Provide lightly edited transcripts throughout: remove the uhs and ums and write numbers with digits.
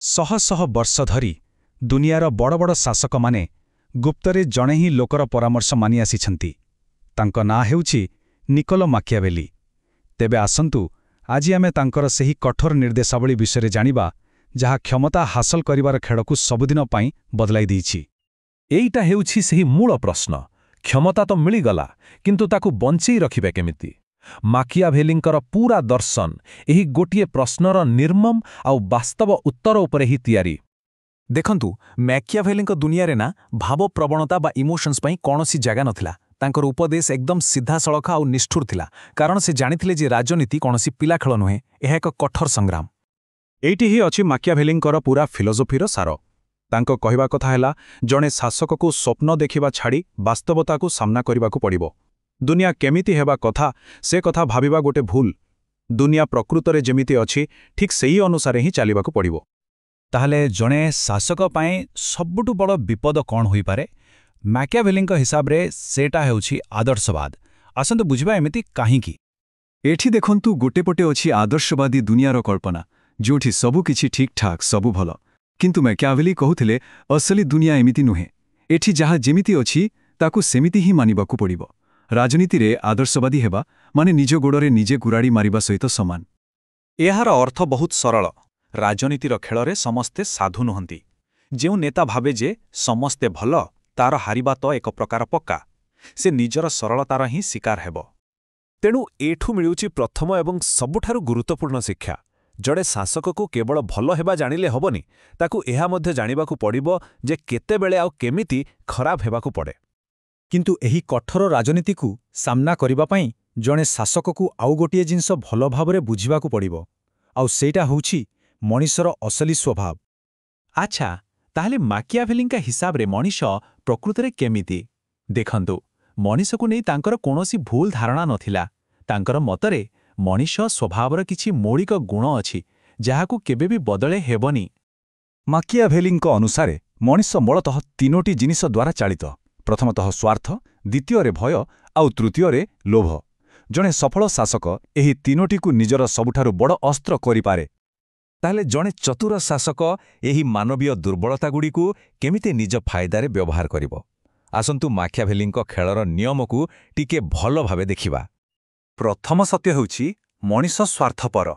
ଶହ ଶହ ବର୍ଷ ଧରି ଦୁନିଆର ବଡ଼ ବଡ଼ ଶାସକମାନେ ଗୁପ୍ତରେ ଜଣେ ହିଁ ଲୋକର ପରାମର୍ଶ ମାନି ଆସିଛନ୍ତି। ତାଙ୍କ ନାଁ ହେଉଛି ନିକୋଲୋ ମାକିଆଭେଲି। ତେବେ ଆସନ୍ତୁ ଆଜି ଆମେ ତାଙ୍କର ସେହି କଠୋର ନିର୍ଦ୍ଦେଶାବଳୀ ବିଷୟରେ ଜାଣିବା, ଯାହା କ୍ଷମତା ହାସଲ କରିବାର ଖେଳକୁ ସବୁଦିନ ପାଇଁ ବଦଳାଇ ଦେଇଛି। ଏଇଟା ହେଉଛି ସେହି ମୂଳ ପ୍ରଶ୍ନ। କ୍ଷମତା ତ ମିଳିଗଲା, କିନ୍ତୁ ତାକୁ ବଞ୍ଚେଇ ରଖିବେ କେମିତି? ମାକିଆଭେଲିଙ୍କର ପୂରା ଦର୍ଶନ ଏହି ଗୋଟିଏ ପ୍ରଶ୍ନର ନିର୍ମମ ଆଉ ବାସ୍ତବ ଉତ୍ତର ଉପରେ ହିଁ ତିଆରି। ଦେଖନ୍ତୁ, ମାକିଆଭେଲିଙ୍କ ଦୁନିଆରେ ନା ଭାବପ୍ରବଣତା ବା ଇମୋସନ୍ସ ପାଇଁ କୌଣସି ଜାଗା ନଥିଲା। ତାଙ୍କର ଉପଦେଶ ଏକଦମ ସିଧାସଳଖ ଆଉ ନିଷ୍ଠୁର ଥିଲା, କାରଣ ସେ ଜାଣିଥିଲେ ଯେ ରାଜନୀତି କୌଣସି ପିଲା ଖେଳ ନୁହେଁ, ଏହା ଏକ କଠୋର ସଂଗ୍ରାମ। ଏଇଠି ହିଁ ଅଛି ମାକିଆଭେଲିଙ୍କର ପୂରା ଫିଲୋସଫିର ସାର। ତାଙ୍କ କହିବା କଥା ହେଲା, ଜଣେ ଶାସକକୁ ସ୍ୱପ୍ନ ଦେଖିବା ଛାଡ଼ି ବାସ୍ତବତାକୁ ସାମ୍ନା କରିବାକୁ ପଡ଼ିବ। ଦୁନିଆ କେମିତି ହେବା କଥା ସେ କଥା ଭାବିବା ଗୋଟେ ଭୁଲ। ଦୁନିଆ ପ୍ରକୃତରେ ଯେମିତି ଅଛି ଠିକ୍ ସେହି ଅନୁସାରେ ହିଁ ଚାଲିବାକୁ ପଡ଼ିବ। ତାହେଲେ ଜଣେ ଶାସକ ପାଇଁ ସବୁଠୁ ବଡ଼ ବିପଦ କ'ଣ ହୋଇପାରେ? ମାକିଆଭେଲିଙ୍କ ହିସାବରେ ସେଟା ହେଉଛି ଆଦର୍ଶବାଦ। ଆସନ୍ତୁ ବୁଝିବା ଏମିତି କାହିଁକି। ଏଠି ଦେଖନ୍ତୁ, ଗୋଟେ ପଟେ ଅଛି ଆଦର୍ଶବାଦୀ ଦୁନିଆର କଳ୍ପନା, ଯେଉଁଠି ସବୁ କିଛି ଠିକ୍ଠାକ୍, ସବୁ ଭଲ। କିନ୍ତୁ ମାକିଆଭେଲି କହୁଥିଲେ, ଅସଲି ଦୁନିଆ ଏମିତି ନୁହେଁ। ଏଠି ଯାହା ଯେମିତି ଅଛି ତାକୁ ସେମିତି ହିଁ ମାନିବାକୁ ପଡ଼ିବ। ରାଜନୀତିରେ ଆଦର୍ଶବାଦୀ ହେବା ମାନେ ନିଜ ଗୋଡ଼ରେ ନିଜେ କୁରାଡ଼ି ମାରିବା ସହିତ ସମାନ। ଏହାର ଅର୍ଥ ବହୁତ ସରଳ। ରାଜନୀତିର ଖେଳରେ ସମସ୍ତେ ସାଧୁ ନୁହନ୍ତି। ଯେଉଁ ନେତା ଭାବେ ଯେ ସମସ୍ତେ ଭଲ, ତାର ହାରିବା ତ ଏକ ପ୍ରକାର ପକ୍କା। ସେ ନିଜର ସରଳତାର ହିଁ ଶିକାର ହେବ। ତେଣୁ ଏଠୁ ମିଳୁଛି ପ୍ରଥମ ଏବଂ ସବୁଠାରୁ ଗୁରୁତ୍ୱପୂର୍ଣ୍ଣ ଶିକ୍ଷା। ଜଣେ ଶାସକକୁ କେବଳ ଭଲ ହେବା ଜାଣିଲେ ହେବନି, ତାକୁ ଏହା ମଧ୍ୟ ଜାଣିବାକୁ ପଡ଼ିବ ଯେ କେତେବେଳେ ଆଉ କେମିତି ଖରାପ ହେବାକୁ ପଡ଼େ। କିନ୍ତୁ ଏହି କଠୋର ରାଜନୀତିକୁ ସାମ୍ନା କରିବା ପାଇଁ ଜଣେ ଶାସକକୁ ଆଉ ଗୋଟିଏ ଜିନିଷ ଭଲ ଭାବରେ ବୁଝିବାକୁ ପଡ଼ିବ, ଆଉ ସେଇଟା ହେଉଛି ମଣିଷର ଅସଲି ସ୍ୱଭାବ। ଆଚ୍ଛା, ତାହେଲେ ମାକିଆଭେଲିଙ୍କ ହିସାବରେ ମଣିଷ ପ୍ରକୃତରେ କେମିତି? ଦେଖନ୍ତୁ, ମଣିଷକୁ ନେଇ ତାଙ୍କର କୌଣସି ଭୁଲ ଧାରଣା ନଥିଲା। ତାଙ୍କର ମତରେ ମଣିଷ ସ୍ୱଭାବର କିଛି ମୌଳିକ ଗୁଣ ଅଛି, ଯାହାକୁ କେବେ ବି ବଦଳେଇ ହେବନି। ମାକିଆଭେଲିଙ୍କ ଅନୁସାରେ ମଣିଷ ମୂଳତଃ ତିନୋଟି ଜିନିଷ ଦ୍ୱାରା ଚାଳିତ। ପ୍ରଥମତଃ ସ୍ୱାର୍ଥ, ଦ୍ୱିତୀୟରେ ଭୟ ଆଉ ତୃତୀୟରେ ଲୋଭ। ଜଣେ ସଫଳ ଶାସକ ଏହି ତିନୋଟିକୁ ନିଜର ସବୁଠାରୁ ବଡ଼ ଅସ୍ତ୍ର କରିପାରେ। ତାହେଲେ ଜଣେ ଚତୁର ଶାସକ ଏହି ମାନବୀୟ ଦୁର୍ବଳତାଗୁଡ଼ିକୁ କେମିତି ନିଜ ଫାଇଦାରେ ବ୍ୟବହାର କରିବ? ଆସନ୍ତୁ ମାକିଆଭେଲିଙ୍କ ଖେଳର ନିୟମକୁ ଟିକେ ଭଲ ଭାବେ ଦେଖିବା। ପ୍ରଥମ ସତ୍ୟ ହେଉଛି, ମଣିଷ ସ୍ୱାର୍ଥପର।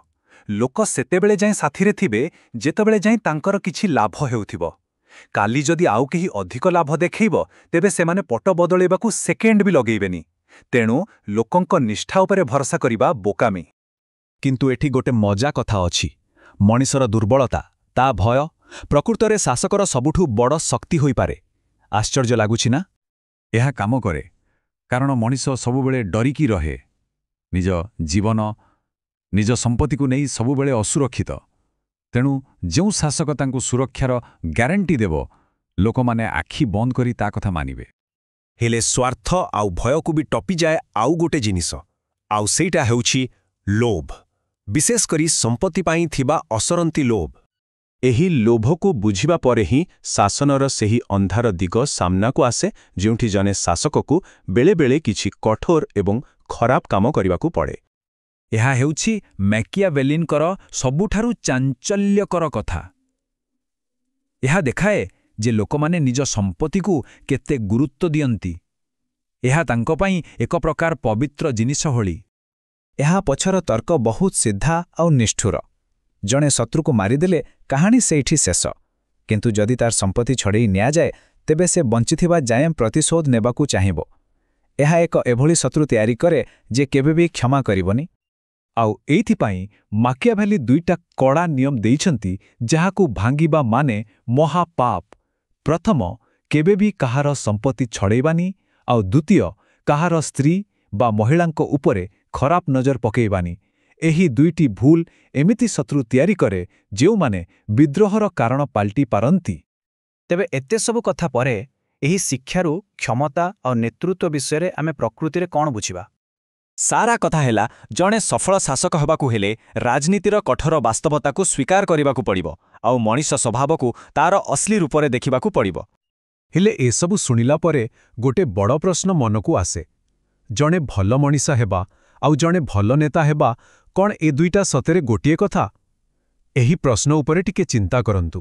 ଲୋକ ସେତେବେଳେ ଯାଏଁ ସାଥିରେ ଥିବେ ଯେତେବେଳେ ଯାଏଁ ତାଙ୍କର କିଛି ଲାଭ ହେଉଥିବ। କାଲି ଯଦି ଆଉ କେହି ଅଧିକ ଲାଭ ଦେଖେଇବ, ତେବେ ସେମାନେ ପଟ ବଦଳେଇବାକୁ ସେକେଣ୍ଡ ବି ଲଗେଇବେନି। ତେଣୁ ଲୋକଙ୍କ ନିଷ୍ଠା ଉପରେ ଭରସା କରିବା ବୋକାମି। କିନ୍ତୁ ଏଠି ଗୋଟେ ମଜା କଥା ଅଛି। ମଣିଷର ଦୁର୍ବଳତା, ତା ଭୟ, ପ୍ରକୃତରେ ଶାସକର ସବୁଠୁ ବଡ଼ ଶକ୍ତି ହୋଇପାରେ। ଆଶ୍ଚର୍ଯ୍ୟ ଲାଗୁଛି ନା? ଏହା କାମ କରେ, କାରଣ ମଣିଷ ସବୁବେଳେ ଡରିକି ରହେ। ନିଜ ଜୀବନ, ନିଜ ସମ୍ପତ୍ତିକୁ ନେଇ ସବୁବେଳେ ଅସୁରକ୍ଷିତ। ତେଣୁ ଯେଉଁ ଶାସକ ତାଙ୍କୁ ସୁରକ୍ଷାର ଗ୍ୟାରେଣ୍ଟି ଦେବ, ଲୋକମାନେ ଆଖି ବନ୍ଦ କରି ତା କଥା ମାନିବେ। ହେଲେ ସ୍ୱାର୍ଥ ଆଉ ଭୟକୁ ବି ଟପିଯାଏ ଆଉ ଗୋଟେ ଜିନିଷ, ଆଉ ସେଇଟା ହେଉଛି ଲୋଭ। ବିଶେଷ କରି ସମ୍ପତ୍ତି ପାଇଁ ଥିବା ଅସରନ୍ତି ଲୋଭ। ଏହି ଲୋଭକୁ ବୁଝିବା ପରେ ହିଁ ଶାସନର ସେହି ଅନ୍ଧାର ଦିଗ ସାମ୍ନାକୁ ଆସେ, ଯେଉଁଠି ଜଣେ ଶାସକକୁ ବେଳେବେଳେ କିଛି କଠୋର ଏବଂ ଖରାପ କାମ କରିବାକୁ ପଡ଼େ। ଏହା ହେଉଛି ମାକିଆଭେଲିଙ୍କର ସବୁଠାରୁ ଚାଞ୍ଚଲ୍ୟକର କଥା। ଏହା ଦେଖାଏ ଯେ ଲୋକମାନେ ନିଜ ସମ୍ପତ୍ତିକୁ କେତେ ଗୁରୁତ୍ୱ ଦିଅନ୍ତି। ଏହା ତାଙ୍କ ପାଇଁ ଏକ ପ୍ରକାର ପବିତ୍ର ଜିନିଷ ଭଳି। ଏହା ପଛର ତର୍କ ବହୁତ ସିଧା ଆଉ ନିଷ୍ଠୁର। ଜଣେ ଶତ୍ରୁକୁ ମାରିଦେଲେ କାହାଣୀ ସେଇଠି ଶେଷ। କିନ୍ତୁ ଯଦି ତାର ସମ୍ପତ୍ତି ଛଡ଼େଇ ନିଆଯାଏ, ତେବେ ସେ ବଞ୍ଚିଥିବା ଯାଏଁ ପ୍ରତିଶୋଧ ନେବାକୁ ଚାହିଁବ। ଏହା ଏକ ଏଭଳି ଶତ୍ରୁ ତିଆରି କରେ ଯେ କେବେ ବି କ୍ଷମା କରିବନି। ଆଉ ଏଇଥିପାଇଁ ମାକିଆଭେଲି ଦୁଇଟା କଡ଼ା ନିୟମ ଦେଇଛନ୍ତି, ଯାହାକୁ ଭାଙ୍ଗିବା ମାନେ ମହାପାପ। ପ୍ରଥମ, କେବେ ବି କାହାର ସମ୍ପତ୍ତି ଛଡ଼େଇବାନି, ଆଉ ଦ୍ୱିତୀୟ, କାହାର ସ୍ତ୍ରୀ ବା ମହିଳାଙ୍କ ଉପରେ ଖରାପ ନଜର ପକେଇବାନି। ଏହି ଦୁଇଟି ଭୁଲ ଏମିତି ଶତ୍ରୁ ତିଆରି କରେ ଯେଉଁମାନେ ବିଦ୍ରୋହର କାରଣ ପାଲଟି ପାରନ୍ତି। ତେବେ ଏତେ ସବୁ କଥା ପରେ ଏହି ଶିକ୍ଷାରୁ କ୍ଷମତା ଆଉ ନେତୃତ୍ୱ ବିଷୟରେ ଆମେ ପ୍ରକୃତିରେ କ'ଣ ବୁଝିବା? ସାରା କଥା ହେଲା, ଜଣେ ସଫଳ ଶାସକ ହେବାକୁ ହେଲେ ରାଜନୀତିର କଠୋର ବାସ୍ତବତାକୁ ସ୍ୱୀକାର କରିବାକୁ ପଡ଼ିବ, ଆଉ ମଣିଷ ସ୍ୱଭାବକୁ ତାର ଅଶ୍ଳୀ ରୂପରେ ଦେଖିବାକୁ ପଡ଼ିବ। ହେଲେ ଏସବୁ ଶୁଣିଲା ପରେ ଗୋଟେ ବଡ଼ ପ୍ରଶ୍ନ ମନକୁ ଆସେ। ଜଣେ ଭଲ ମଣିଷ ହେବା ଆଉ ଜଣେ ଭଲ ନେତା ହେବା, କ'ଣ ଏ ଦୁଇଟା ସତରେ ଗୋଟିଏ କଥା? ଏହି ପ୍ରଶ୍ନ ଉପରେ ଟିକେ ଚିନ୍ତା କରନ୍ତୁ।